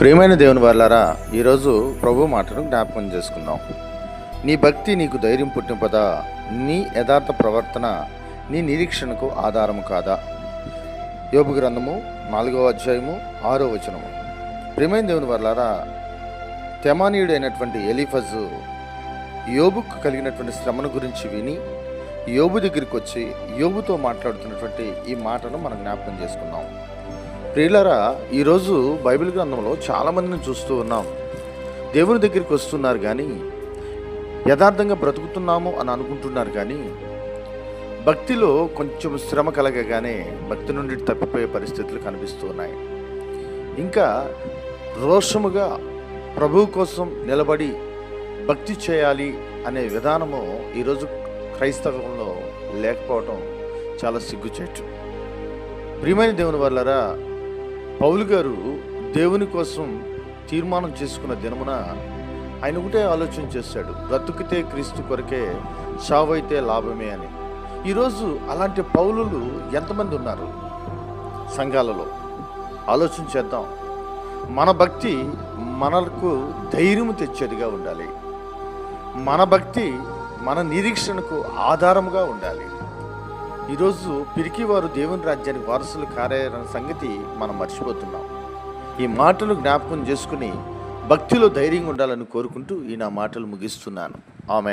ప్రియమైన దేవుని వారలారా, ఈరోజు ప్రభు మాటను జ్ఞాపకం చేసుకుందాం. నీ భక్తి నీకు ధైర్యం పుట్టింపదా? నీ యథార్థ ప్రవర్తన నీ నిరీక్షణకు ఆధారము కాదా? యోబు గ్రంథము 4వ అధ్యాయము 6వ వచనము. ప్రియమైన దేవుని వారలారా, తెమానీయుడైనటువంటి ఎలీఫజు యోబుకు కలిగినటువంటి శ్రమను గురించి విని యోబు దగ్గరికి వచ్చి యోబుతో మాట్లాడుతున్నటువంటి ఈ మాటను మనం జ్ఞాపకం చేసుకుందాం. ప్రియులారా, ఈరోజు బైబిల్ గ్రంథంలో చాలామందిని చూస్తూ ఉన్నాం. దేవుని దగ్గరికి వస్తున్నారు కానీ యథార్థంగా బ్రతుకుతున్నాము అని అనుకుంటున్నారు, కానీ భక్తిలో కొంచెం శ్రమ కలగగానే భక్తి నుండి తప్పిపోయే పరిస్థితులు కనిపిస్తూ ఉన్నాయి. ఇంకా రోషముగా ప్రభువు కోసం నిలబడి భక్తి చేయాలి అనే విధానము ఈరోజు క్రైస్తవంలో లేకపోవటం చాలా సిగ్గుచేటు. ప్రియమైన దేవుని వల్లరా, పౌలు గారు దేవుని కోసం తీర్మానం చేసుకున్న దినమున ఆయన ఒకటే ఆలోచన చేశాడు, బ్రతుకితే క్రీస్తు కొరకే, చావైతే లాభమే అని. ఈరోజు అలాంటి పౌలులు ఎంతమంది ఉన్నారు సంఘాలలో? ఆలోచన చేద్దాం. మన భక్తి మనకు ధైర్యం తెచ్చేదిగా ఉండాలి. మన భక్తి మన నిరీక్షణకు ఆధారముగా ఉండాలి. ఈరోజు పిరికివారు దేవుని రాజ్యానికి వారసులు కారన్న సంగతి మనం మర్చిపోతున్నాం. ఈ మాటలు జ్ఞాపకం చేసుకుని భక్తిలో ధైర్యంగా ఉండాలని కోరుకుంటూ ఈ నా మాటలు ముగిస్తున్నాను. ఆమె